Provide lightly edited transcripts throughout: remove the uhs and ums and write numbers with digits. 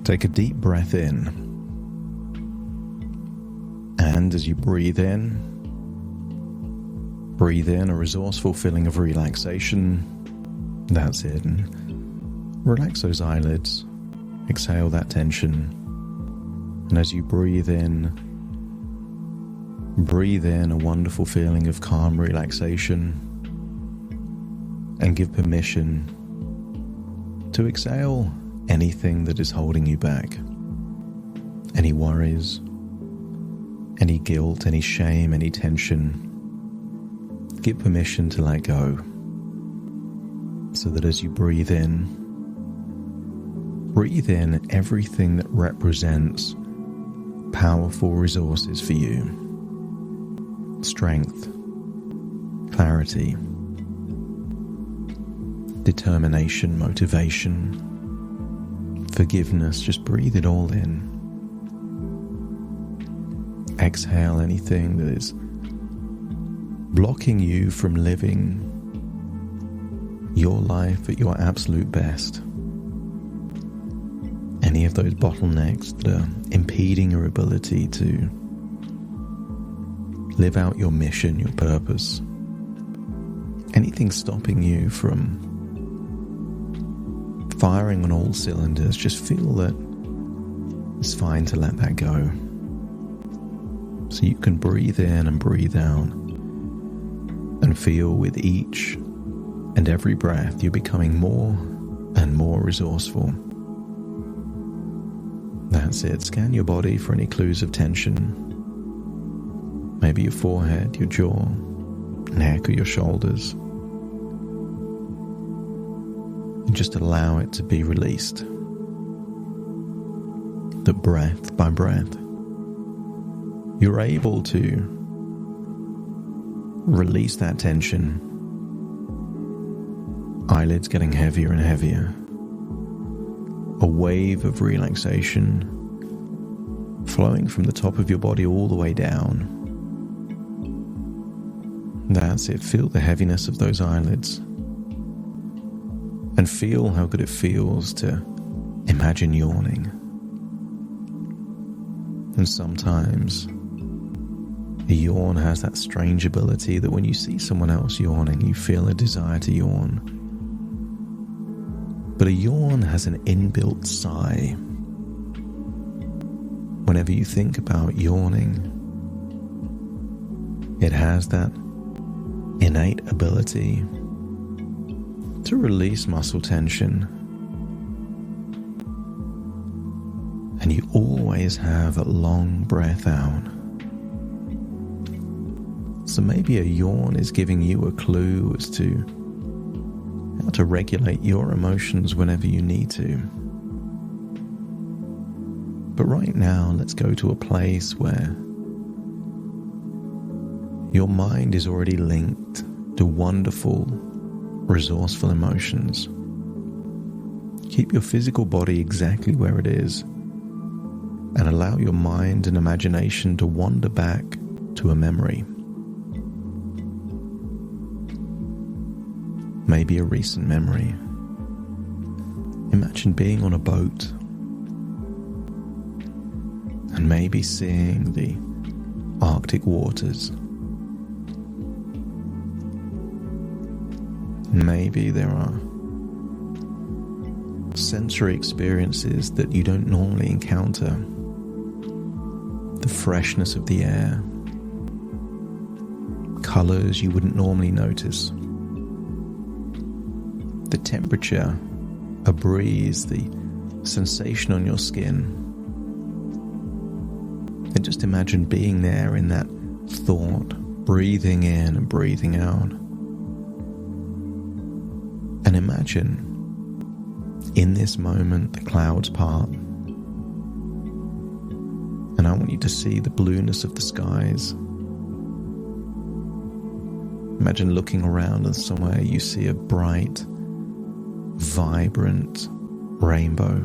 Take a deep breath in. And as you breathe in a resourceful feeling of relaxation. That's it. And relax those eyelids. Exhale that tension. And as you breathe in a wonderful feeling of calm relaxation. And give permission to exhale anything that is holding you back. Any worries, any guilt, any shame, any tension. Give permission to let go. So that as you breathe in everything that represents powerful resources for you. Strength, clarity, determination, motivation, forgiveness. Just breathe it all in. Exhale anything that is blocking you from living your life at your absolute best. Any of those bottlenecks that are impeding your ability to live out your mission, your purpose. Anything stopping you from firing on all cylinders, just feel that it's fine to let that go. So you can breathe in and breathe out and feel with each and every breath you're becoming more and more resourceful. That's it. Scan your body for any clues of tension. Maybe your forehead, your jaw, neck, or your shoulders. And just allow it to be released. That breath by breath, you're able to release that tension. Eyelids getting heavier and heavier. A wave of relaxation flowing from the top of your body all the way down. That's it. Feel the heaviness of those eyelids. And feel how good it feels to imagine yawning. And sometimes a yawn has that strange ability that when you see someone else yawning, you feel a desire to yawn. But a yawn has an inbuilt sigh. Whenever you think about yawning, it has that innate ability to release muscle tension. And you always have a long breath out. So maybe a yawn is giving you a clue as to how to regulate your emotions whenever you need to. But right now, let's go to a place where your mind is already linked to wonderful, resourceful emotions. Keep your physical body exactly where it is and allow your mind and imagination to wander back to a memory. Maybe a recent memory. Imagine being on a boat and maybe seeing the Arctic waters. Maybe there are sensory experiences that you don't normally encounter. The freshness of the air, colors you wouldn't normally notice. The temperature, a breeze, the sensation on your skin. And just imagine being there in that thought, breathing in and breathing out. And imagine, in this moment, the clouds part. And I want you to see the blueness of the skies. Imagine looking around and somewhere you see a bright, vibrant rainbow.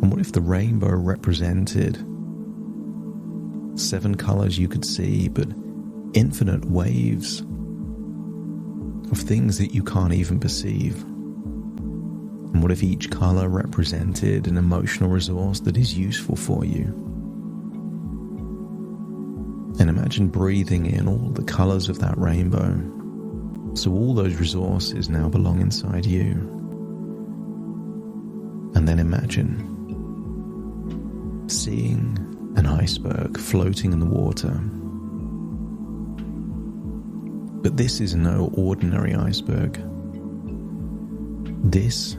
And what if the rainbow represented 7 colors you could see, but infinite waves of things that you can't even perceive? And what if each color represented an emotional resource that is useful for you? And imagine breathing in all the colors of that rainbow. So all those resources now belong inside you. And then imagine seeing an iceberg floating in the water. But this is no ordinary iceberg. This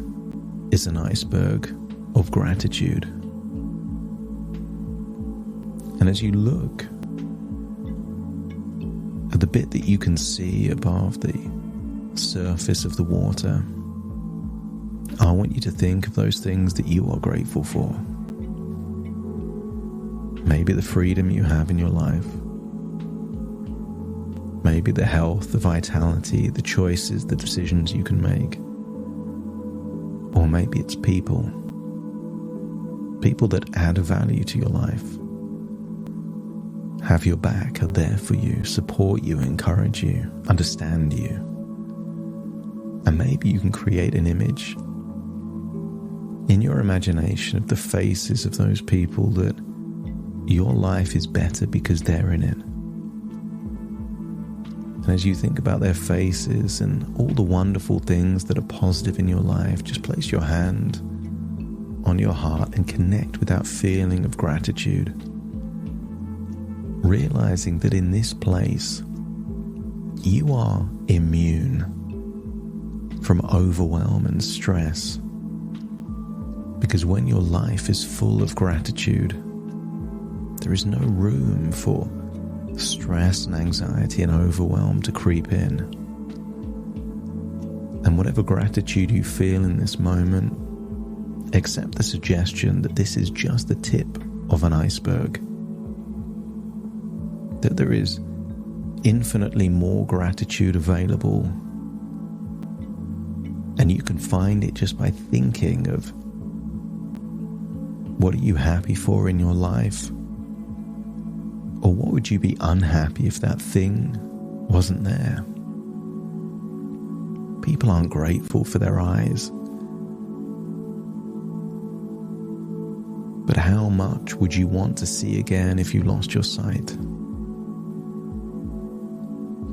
is an iceberg of gratitude. And as you look at the bit that you can see above the surface of the water, I want you to think of those things that you are grateful for. Maybe the freedom you have in your life. Maybe the health, the vitality, the choices, the decisions you can make. Or maybe it's people. People that add value to your life. Have your back, are there for you, support you, encourage you, understand you. And maybe you can create an image in your imagination of the faces of those people that your life is better because they're in it. And as you think about their faces and all the wonderful things that are positive in your life, just place your hand on your heart and connect with that feeling of gratitude. Realizing that in this place, you are immune from overwhelm and stress. Because when your life is full of gratitude, there is no room for stress and anxiety and overwhelm to creep in. And whatever gratitude you feel in this moment, accept the suggestion that this is just the tip of an iceberg. That there is infinitely more gratitude available, and you can find it just by thinking of what are you happy for in your life, or what would you be unhappy if that thing wasn't there. People aren't grateful for their eyes, but how much would you want to see again if you lost your sight?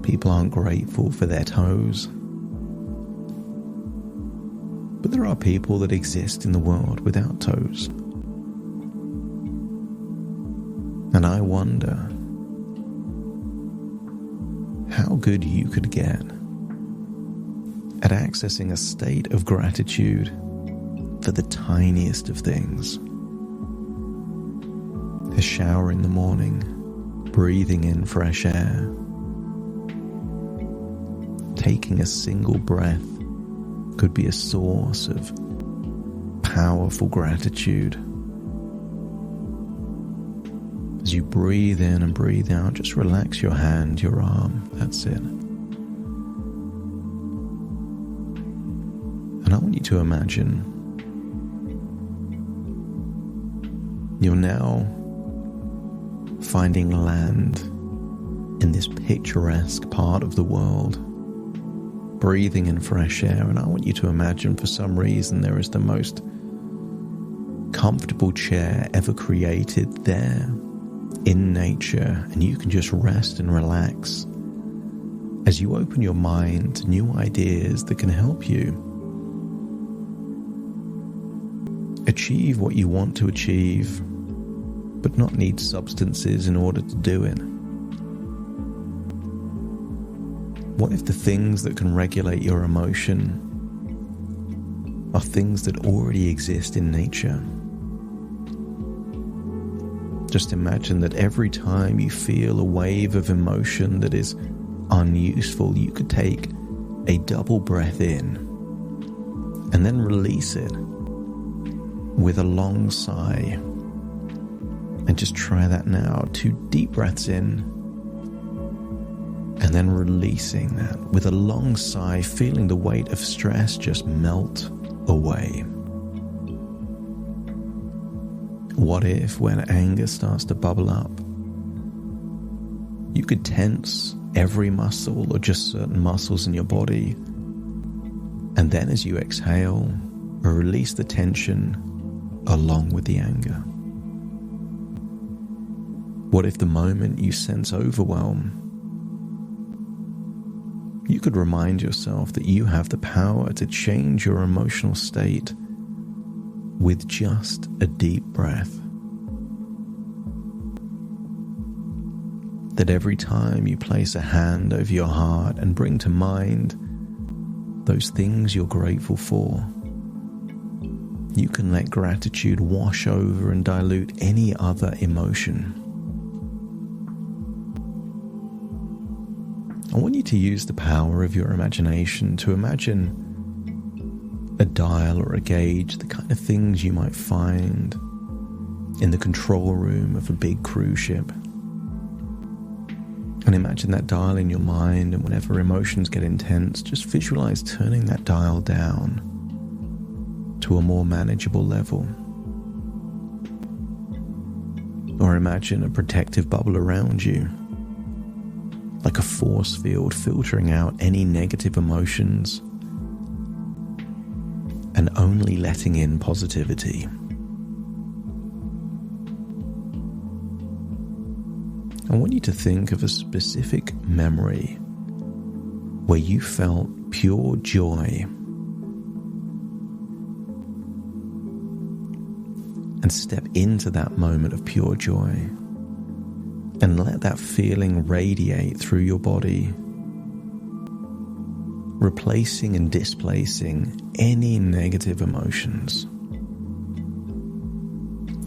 People aren't grateful for their toes. But there are people that exist in the world without toes. And I wonder how good you could get at accessing a state of gratitude for the tiniest of things. A shower in the morning, breathing in fresh air, taking a single breath could be a source of powerful gratitude. As you breathe in and breathe out, just relax your hand, your arm, that's it. And I want you to imagine you're now finding land in this picturesque part of the world, breathing in fresh air, and I want you to imagine for some reason there is the most comfortable chair ever created there in nature, and you can just rest and relax as you open your mind to new ideas that can help you achieve what you want to achieve, but not need substances in order to do it. What if the things that can regulate your emotion are things that already exist in nature? Just imagine that every time you feel a wave of emotion that is unuseful, you could take a double breath in and then release it with a long sigh. And just try that now. 2 deep breaths in and then releasing that with a long sigh, feeling the weight of stress just melt away. What if, when anger starts to bubble up, you could tense every muscle or just certain muscles in your body, and then as you exhale, or release the tension along with the anger? What if the moment you sense overwhelm, you could remind yourself that you have the power to change your emotional state with just a deep breath? That every time you place a hand over your heart and bring to mind those things you're grateful for, you can let gratitude wash over and dilute any other emotion. I want you to use the power of your imagination to imagine a dial or a gauge, the kind of things you might find in the control room of a big cruise ship. And imagine that dial in your mind, and whenever emotions get intense, just visualize turning that dial down to a more manageable level. Or imagine a protective bubble around you, like a force field filtering out any negative emotions and only letting in positivity. I want you to think of a specific memory where you felt pure joy, and step into that moment of pure joy and let that feeling radiate through your body, replacing and displacing any negative emotions.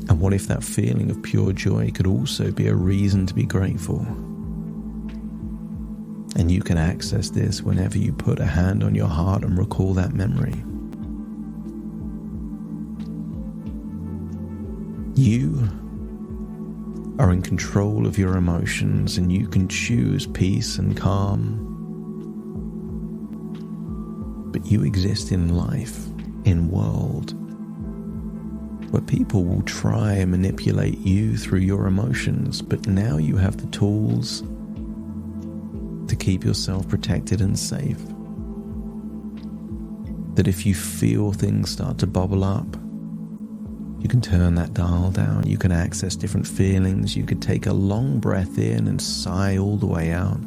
And what if that feeling of pure joy could also be a reason to be grateful? And you can access this whenever you put a hand on your heart and recall that memory. You are in control of your emotions, and you can choose peace and calm. But you exist in life, in world, where people will try and manipulate you through your emotions, but now you have the tools to keep yourself protected and safe. That if you feel things start to bubble up, you can turn that dial down, you can access different feelings, you could take a long breath in and sigh all the way out.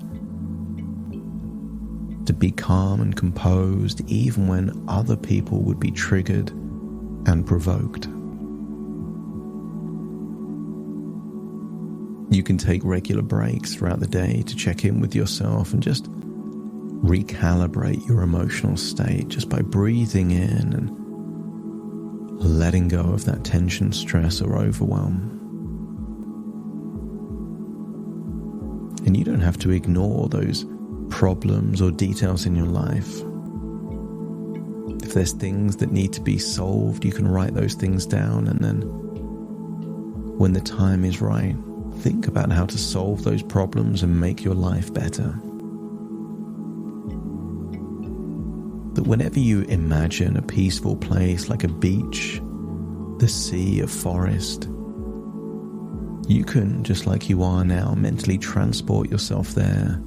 To be calm and composed even when other people would be triggered and provoked. You can take regular breaks throughout the day to check in with yourself and just recalibrate your emotional state just by breathing in and letting go of that tension, stress, or overwhelm. And you don't have to ignore those problems or details in your life. If there's things that need to be solved, you can write those things down, and then when the time is right, think about how to solve those problems and make your life better. That whenever you imagine a peaceful place like a beach, the sea, a forest, you can, just like you are now, mentally transport yourself there.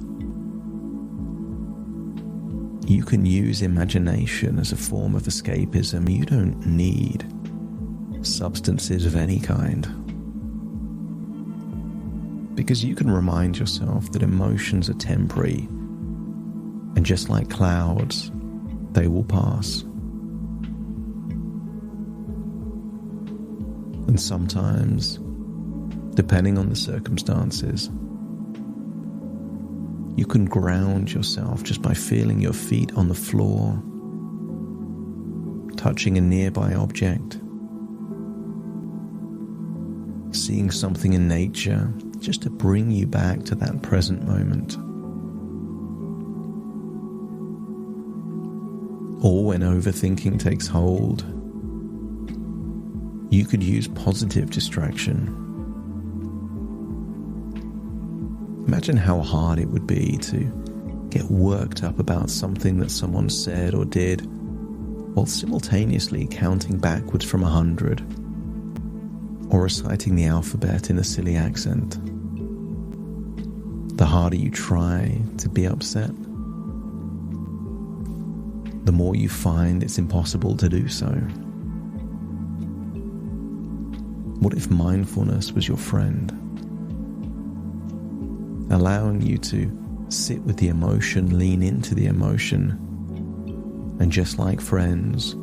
You can use imagination as a form of escapism. You don't need substances of any kind. Because you can remind yourself that emotions are temporary, and just like clouds, they will pass. And sometimes, depending on the circumstances, you can ground yourself just by feeling your feet on the floor, touching a nearby object, seeing something in nature, just to bring you back to that present moment. Or when overthinking takes hold, you could use positive distraction. Imagine how hard it would be to get worked up about something that someone said or did, while simultaneously counting backwards from 100, or reciting the alphabet in a silly accent. The harder you try to be upset, the more you find it's impossible to do so. What if mindfulness was your friend, allowing you to sit with the emotion, lean into the emotion, and just like friends,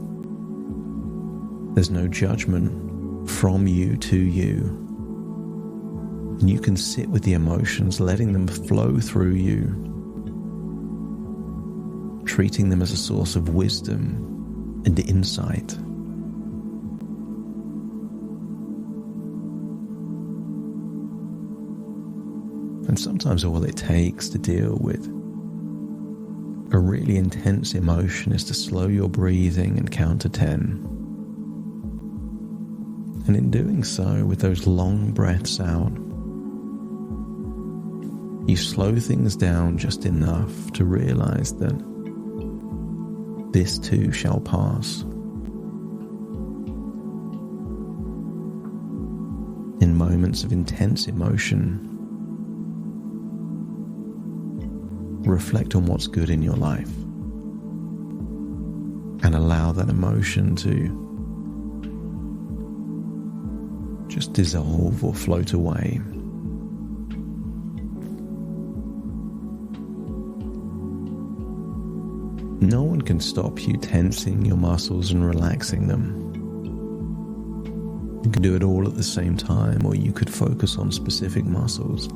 there's no judgment from you to you, and you can sit with the emotions, letting them flow through you, treating them as a source of wisdom and insight. And sometimes all it takes to deal with a really intense emotion is to slow your breathing and count to 10. And in doing so, with those long breaths out, you slow things down just enough to realize that this too shall pass. In moments of intense emotion, reflect on what's good in your life and allow that emotion to just dissolve or float away. No one can stop you tensing your muscles and relaxing them. You can do it all at the same time, or you could focus on specific muscles.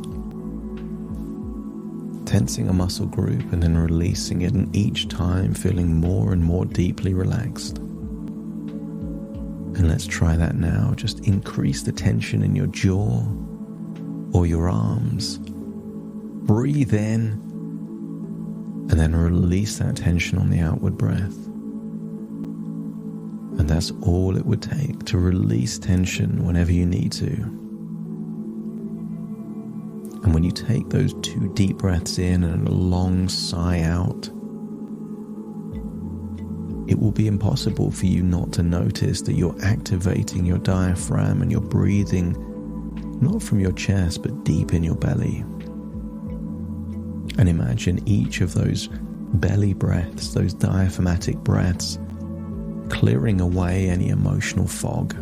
Tensing a muscle group and then releasing it, and each time feeling more and more deeply relaxed. And let's try that now. Just increase the tension in your jaw or your arms. Breathe in and then release that tension on the outward breath. And that's all it would take to release tension whenever you need to. And when you take those 2 deep breaths in and a long sigh out, it will be impossible for you not to notice that you're activating your diaphragm and you're breathing not from your chest but deep in your belly. And imagine each of those belly breaths, those diaphragmatic breaths, clearing away any emotional fog.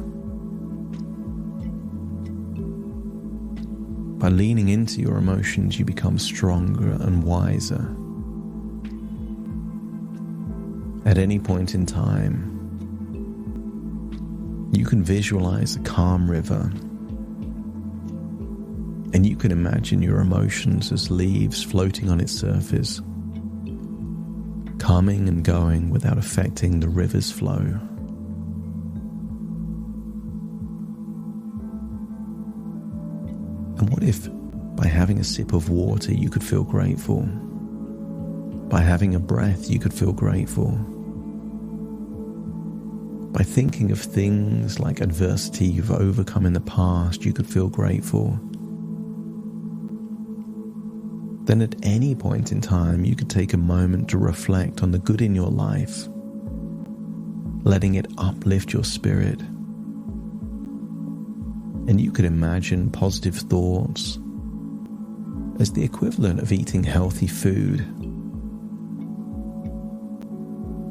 By leaning into your emotions, you become stronger and wiser. At any point in time, you can visualize a calm river, and you can imagine your emotions as leaves floating on its surface, coming and going without affecting the river's flow. And what if by having a sip of water you could feel grateful? By having a breath you could feel grateful? By thinking of things like adversity you've overcome in the past, you could feel grateful? Then at any point in time you could take a moment to reflect on the good in your life, letting it uplift your spirit. And you could imagine positive thoughts as the equivalent of eating healthy food.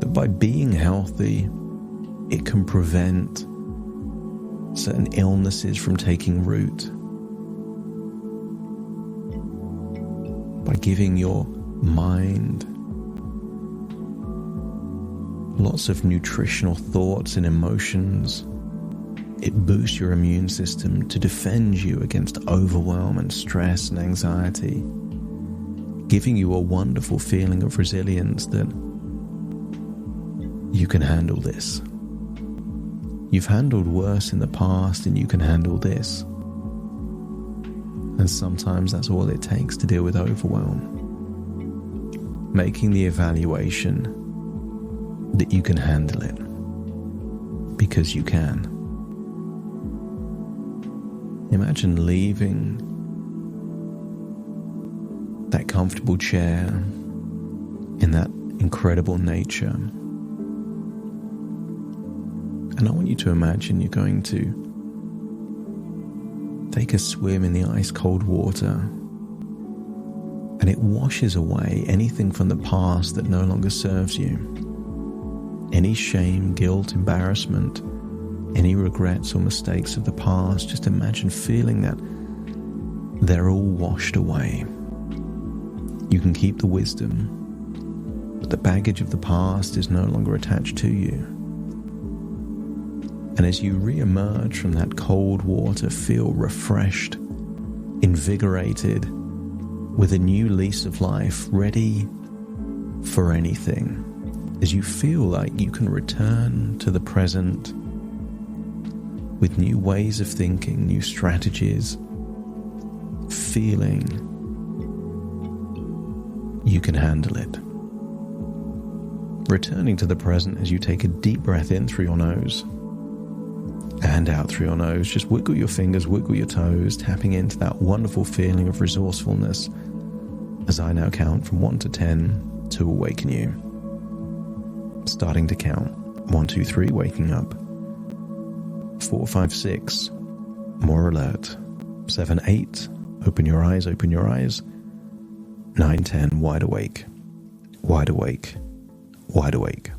That by being healthy, it can prevent certain illnesses from taking root. By giving your mind lots of nutritional thoughts and emotions, it boosts your immune system to defend you against overwhelm and stress and anxiety, giving you a wonderful feeling of resilience that you can handle this. You've handled worse in the past and you can handle this. And sometimes that's all it takes to deal with overwhelm. Making the evaluation that you can handle it, because you can. Imagine leaving that comfortable chair in that incredible nature. And I want you to imagine you're going to take a swim in the ice-cold water, and it washes away anything from the past that no longer serves you. Any shame, guilt, embarrassment, any regrets or mistakes of the past, just imagine feeling that they're all washed away. You can keep the wisdom, but the baggage of the past is no longer attached to you. And as you re-emerge from that cold water, feel refreshed, invigorated, with a new lease of life, ready for anything. As you feel like you can return to the present with new ways of thinking, new strategies, feeling you can handle it. Returning to the present as you take a deep breath in through your nose and out through your nose. Just wiggle your fingers, wiggle your toes, tapping into that wonderful feeling of resourcefulness as I now count from 1 to 10 to awaken you. Starting to count. 1, 2, 3, waking up. 4, 5, 6, more alert. 7, 8, open your eyes, open your eyes. 9, 10, wide awake, wide awake, wide awake.